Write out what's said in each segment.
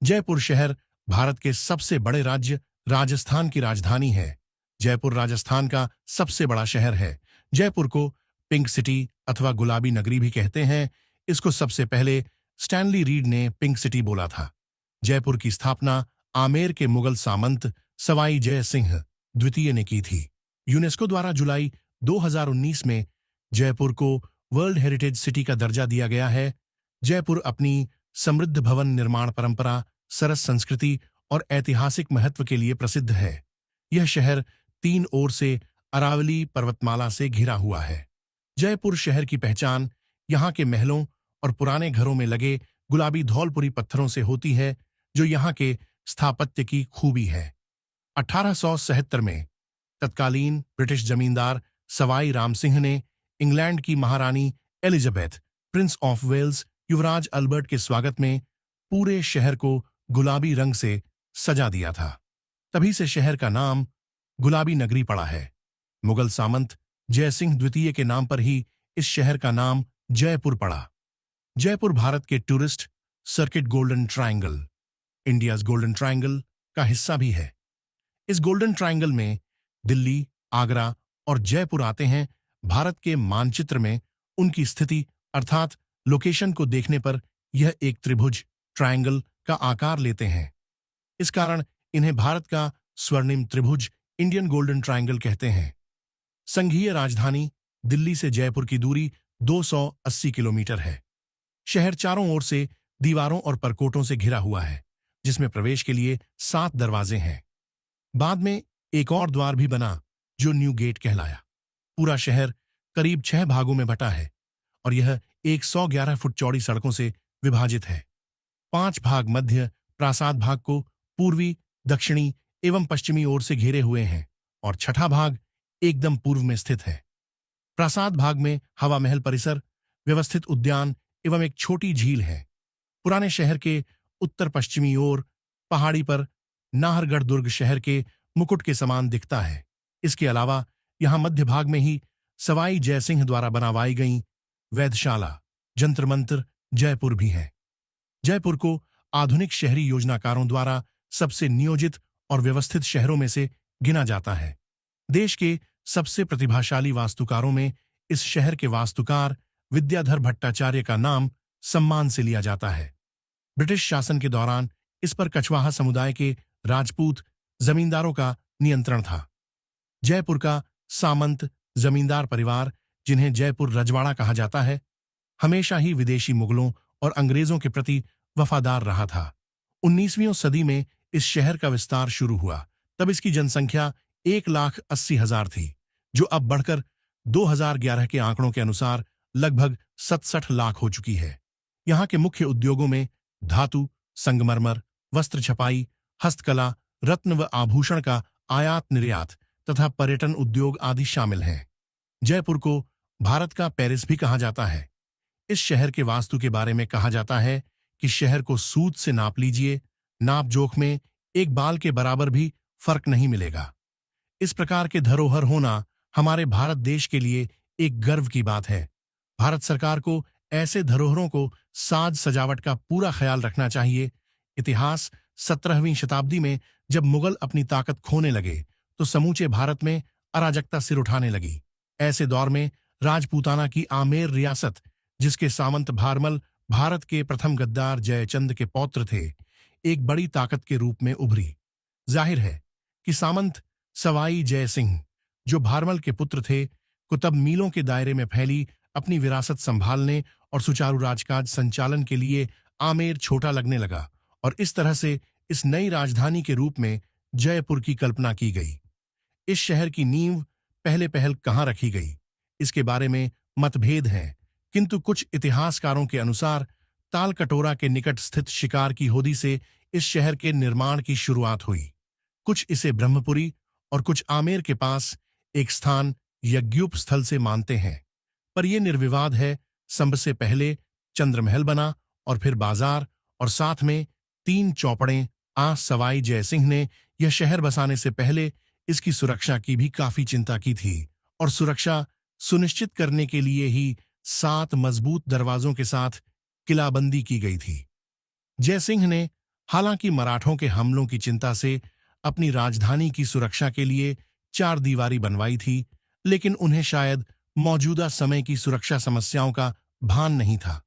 जयपुर शहर भारत के सबसे बड़े राज्य राजस्थान की राजधानी है। जयपुर राजस्थान का सबसे बड़ा शहर है। जयपुर को पिंक सिटी अथवा गुलाबी नगरी भी कहते हैं। इसको सबसे पहले स्टैनली रीड ने पिंक सिटी बोला था। जयपुर की स्थापना आमेर के मुगल सामंत सवाई जय सिंह द्वितीय ने की थी। यूनेस्को द्वारा जुलाई 2019 में जयपुर को वर्ल्ड हेरिटेज सिटी का दर्जा दिया गया है। जयपुर अपनी समृद्ध भवन निर्माण परंपरा, सरस संस्कृति और ऐतिहासिक महत्व के लिए प्रसिद्ध है। यह शहर 3 ओर से अरावली पर्वतमाला से घिरा हुआ है। जयपुर शहर की पहचान यहाँ के महलों और पुराने घरों में लगे गुलाबी धौलपुरी पत्थरों से होती है, जो यहाँ के स्थापत्य की खूबी है। 1877 में तत्कालीन ब्रिटिश जमींदार सवाई राम सिंह ने इंग्लैंड की महारानी एलिजाबेथ, प्रिंस ऑफ वेल्स, युवराज अल्बर्ट के स्वागत में पूरे शहर को गुलाबी रंग से सजा दिया था। तभी से शहर का नाम गुलाबी नगरी पड़ा है। मुगल सामंत जयसिंह द्वितीय के नाम पर ही इस शहर का नाम जयपुर पड़ा। जयपुर भारत के tourist circuit golden triangle, India's golden triangle का हिस्सा भी है। इस गोल्डन ट्रायंगल में दिल्ली, आगरा और जयपुर आते हैं। भारत के मानचित्र में उनकी स्थिति अर्थात लोकेशन को देखने पर यह एक त्रिभुज ट्रायंगल का आकार लेते हैं। इस कारण इन्हें भारत का स्वर्णिम त्रिभुज इंडियन गोल्डन ट्रायंगल कहते हैं। संघीय राजधानी दिल्ली से जयपुर की दूरी 280 किलोमीटर है। शहर चारों ओर से दीवारों और परकोटों से घिरा हुआ है, जिसमें प्रवेश के लिए 7 दरवाजे हैं। बाद में एक और द्वार भी बना, जो न्यू गेट कहलाया। पूरा शहर करीब 6 भागों में बटा है और यह 111 फुट चौड़ी सड़कों से विभाजित है। 5 भाग मध्य प्रासाद भाग को पूर्वी, दक्षिणी एवं पश्चिमी ओर से घेरे हुए हैं और 6ठा भाग एकदम पूर्व में स्थित है। प्रासाद भाग में हवा महल परिसर, व्यवस्थित उद्यान एवं एक छोटी झील है। पुराने शहर के उत्तर पश्चिमी ओर पहाड़ी पर नाहरगढ़ दुर्ग शहर के मुकुट के समान दिखता है। इसके अलावा यहां मध्य भाग में ही सवाई जयसिंह द्वारा बनवाई गई वेधशाला, जंतर मंतर जयपुर भी है। जयपुर को आधुनिक शहरी योजनाकारों द्वारा सबसे नियोजित और व्यवस्थित शहरों में से गिना जाता है। देश के सबसे प्रतिभाशाली वास्तुकारों में इस शहर के वास्तुकार विद्याधर भट्टाचार्य का नाम सम्मान से लिया जाता है। ब्रिटिश शासन के दौरान इस पर कछवाहा समुदाय के राजपूत जमींदारों का नियंत्रण था। जयपुर का सामंत जमींदार परिवार, जिन्हें जयपुर रजवाड़ा कहा जाता है, हमेशा ही विदेशी मुगलों और अंग्रेजों के प्रति वफादार रहा था। 19वीं सदी में इस शहर का विस्तार शुरू हुआ। तब इसकी जनसंख्या 1,80,000 थी, जो अब बढ़कर 2011 के आंकड़ों के अनुसार लगभग 67 लाख हो चुकी है। यहाँ के मुख्य उद्योगों में धातु, संगमरमर, वस्त्र छपाई, हस्तकला, रत्न व आभूषण का आयात निर्यात तथा पर्यटन उद्योग आदि शामिल हैं। जयपुर को भारत का पेरिस भी कहा जाता है। इस शहर के वास्तु के बारे में कहा जाता है कि शहर को सूत से नाप लीजिए, नाप जोख में एक बाल के बराबर भी फर्क नहीं मिलेगा। इस प्रकार के धरोहर होना हमारे भारत देश के लिए एक गर्व की बात है। भारत सरकार को ऐसे धरोहरों को साज सजावट का पूरा ख्याल रखना चाहिए। इतिहास 17वीं शताब्दी में जब मुगल अपनी ताकत खोने लगे तो समूचे भारत में अराजकता सिर उठाने लगी। ऐसे दौर में राजपूताना की आमेर रियासत, जिसके सामंत भारमल भारत के प्रथम गद्दार जयचंद के पौत्र थे, एक बड़ी ताकत के रूप में उभरी। जाहिर है कि सामंत सवाई जय सिंह, जो भारमल के पुत्र थे, को तब मीलों के दायरे में फैली अपनी विरासत संभालने और सुचारू राजकाज संचालन के लिए आमेर छोटा लगने लगा और इस तरह से इस नई राजधानी के रूप में जयपुर की कल्पना की गई। इस शहर की नींव पहले पहल कहाँ रखी गई, इसके बारे में मतभेद हैं, किंतु कुछ इतिहासकारों के अनुसार तालकटोरा के निकट स्थित शिकार की होदी से इस शहर के निर्माण की शुरुआत हुई। कुछ इसे ब्रह्मपुरी और कुछ आमेर के पास एक स्थान यज्ञूप स्थल से मानते हैं, पर यह निर्विवाद है। सबसे पहले चंद्रमहल बना और फिर बाजार और साथ में 3 चौपड़ें। सवाई जयसिंह ने यह शहर बसाने से पहले इसकी सुरक्षा की भी काफी चिंता की थी और सुरक्षा सुनिश्चित करने के लिए ही 7 मजबूत दरवाजों के साथ किलाबंदी की गई थी। जयसिंह ने हालांकि मराठों के हमलों की चिंता से अपनी राजधानी की सुरक्षा के लिए चार दीवारी बनवाई थी, लेकिन उन्हें शायद मौजूदा समय की सुरक्षा समस्याओं का भान नहीं था।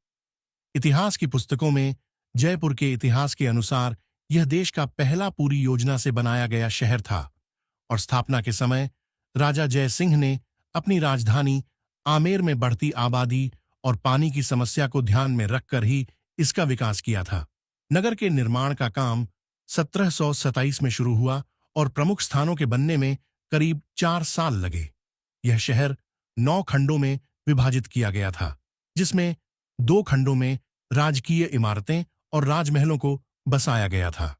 इतिहास की पुस्तकों में जयपुर के इतिहास के अनुसार यह देश का पहला पूरी योजना से बनाया गया शहर था और स्थापना के समय राजा जय सिंह ने अपनी राजधानी आमेर में बढ़ती आबादी और पानी की समस्या को ध्यान में रखकर ही इसका विकास किया था। नगर के निर्माण का काम 1727 में शुरू हुआ और प्रमुख स्थानों के बनने में करीब 4 साल लगे। यह शहर 9 खंडों में विभाजित किया गया था, जिसमें 2 खंडों में राजकीय इमारतें और राजमहलों को बसाया गया था।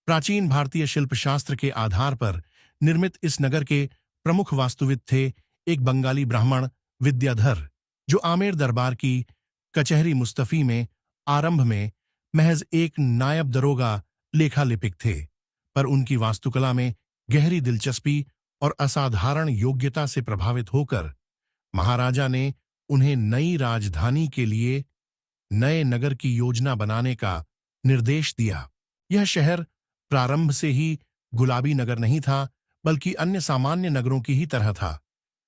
प्राचीन भारतीय शिल्पशास्त्र के आधार पर निर्मित इस नगर के प्रमुख वास्तुविद थे एक बंगाली ब्राह्मण विद्याधर, जो आमेर दरबार की कचहरी मुस्तफी में आरंभ में महज एक नायब दरोगा लेखा लिपिक थे, पर उनकी वास्तुकला में गहरी दिलचस्पी और असाधारण योग्यता से प्रभावित होकर महाराजा ने उन्हें नई राजधानी के लिए नए नगर की योजना बनाने का निर्देश दिया। यह शहर प्रारंभ से ही गुलाबी नगर नहीं था, बल्कि अन्य सामान्य नगरों की ही तरह था।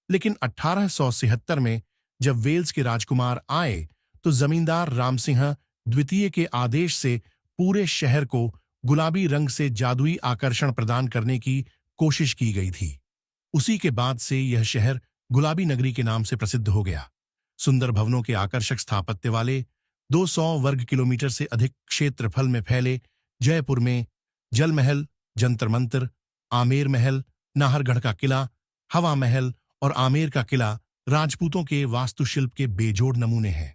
लेकिन 1873 में जब वेल्स के राजकुमार आए तो जमींदार रामसिंह द्वितीय के आदेश से पूरे शहर को गुलाबी रंग से जादुई आकर्षण प्रदान करने की कोशिश की गई थी। उसी के बाद से यह शहर गुलाबी नगरी के नाम से प्रसिद्ध हो गया। सुंदर भवनों के आकर्षक स्थापत्य वाले 200 वर्ग किलोमीटर से अधिक क्षेत्रफल में फैले जयपुर में जल महल, जंतर मंतर, आमेर महल, नाहरगढ़ का किला, हवा महल और आमेर का किला राजपूतों के वास्तुशिल्प के बेजोड़ नमूने हैं।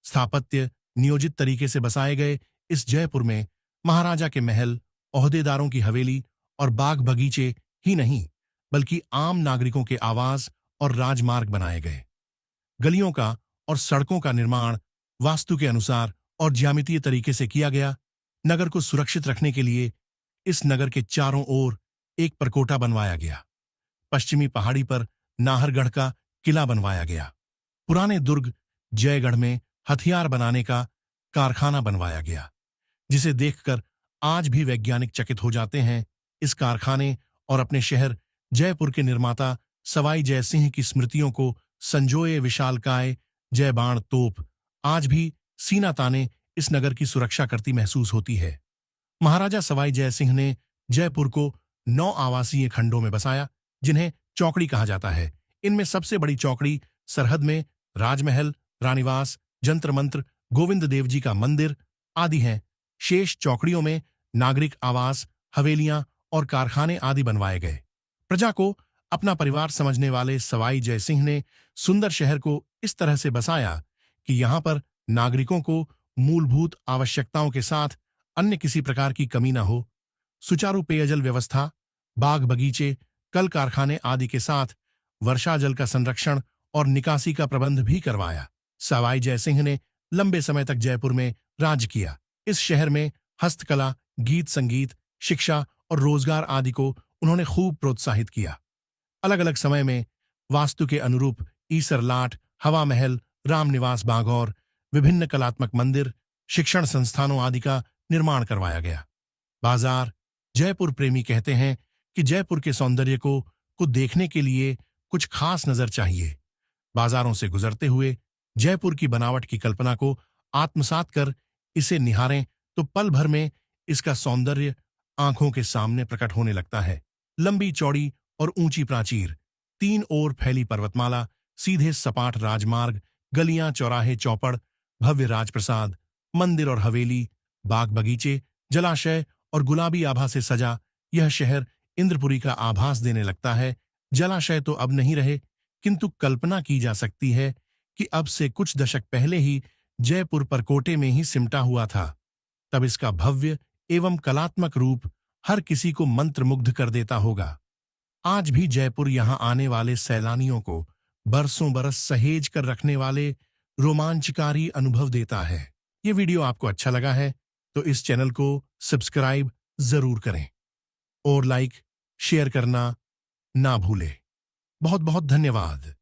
स्थापत्य नियोजित तरीके से बसाए गए इस जयपुर में महाराजा के महल, ओहदेदारों की हवेली और बाग बगीचे ही नहीं, बल्कि आम नागरिकों के आवास और राजमार्ग बनाए गए। गलियों का और सड़कों का निर्माण वास्तु के अनुसार और ज्यामितीय तरीके से किया गया। नगर को सुरक्षित रखने के लिए इस नगर के चारों ओर एक परकोटा बनवाया गया। पश्चिमी पहाड़ी पर नाहरगढ़ का किला बनवाया गया। पुराने दुर्ग जयगढ़ में हथियार बनाने का कारखाना बनवाया गया, जिसे देखकर आज भी वैज्ञानिक चकित हो जाते हैं। इस कारखाने और अपने शहर जयपुर के निर्माता सवाई जय सिंह की स्मृतियों को संजोए विशालकाय जयबाण तोप आज भी सीना ताने इस नगर की सुरक्षा करती महसूस होती है। महाराजा सवाई जय सिंह ने जयपुर को 9 आवासीय खंडों में बसाया, जिन्हें चौकड़ी कहा जाता है। इनमें सबसे बड़ी चौकड़ी सरहद में राजमहल, रानीवास, जंतर मंत्र, गोविंद देव जी का मंदिर आदि हैं। शेष चौकड़ियों में नागरिक आवास, हवेलियां और कारखाने आदि बनवाए गए। प्रजा को अपना परिवार समझने वाले सवाई जय सिंह ने सुंदर शहर को इस तरह से बसाया कि यहां पर नागरिकों को मूलभूत आवश्यकताओं के साथ अन्य किसी प्रकार की कमी न हो। सुचारू पेयजल व्यवस्था, बाग बगीचे, कल कारखाने आदि के साथ वर्षा जल का संरक्षण और निकासी का प्रबंध भी करवाया। सवाई जय सिंह ने लंबे समय तक जयपुर में राज किया। इस शहर में हस्तकला, गीत संगीत, शिक्षा और रोजगार आदि को उन्होंने खूब प्रोत्साहित किया। अलग अलग समय में वास्तु के अनुरूप ईसर लाट, हवा महल, रामनिवास बागौर, विभिन्न कलात्मक मंदिर, शिक्षण संस्थानों आदि का निर्माण करवाया गया। बाजार जयपुर प्रेमी कहते हैं कि जयपुर के सौंदर्य को देखने के लिए कुछ खास नजर चाहिए। बाजारों से गुजरते हुए जयपुर की बनावट की कल्पना को आत्मसात कर इसे निहारें तो पल भर में इसका सौंदर्य आंखों के सामने प्रकट होने लगता है। लंबी चौड़ी और ऊंची प्राचीर, 3 ओर फैली पर्वतमाला, सीधे सपाट राजमार्ग, गलियां, चौराहे, चौपड़, भव्य राजप्रसाद, मंदिर और हवेली, बाग बगीचे, जलाशय और गुलाबी आभा से सजा यह शहर इंद्रपुरी का आभास देने लगता है। जलाशय तो अब नहीं रहे, किंतु कल्पना की जा सकती है कि अब से कुछ दशक पहले ही जयपुर परकोटे में ही सिमटा हुआ था। तब इसका भव्य एवं कलात्मक रूप हर किसी को मंत्रमुग्ध कर देता होगा। आज भी जयपुर यहां आने वाले सैलानियों को बरसों बरस सहेज कर रखने वाले रोमांचकारी अनुभव देता है। ये वीडियो आपको अच्छा लगा है तो इस चैनल को सब्सक्राइब जरूर करें और लाइक शेयर करना ना भूलें। बहुत बहुत धन्यवाद।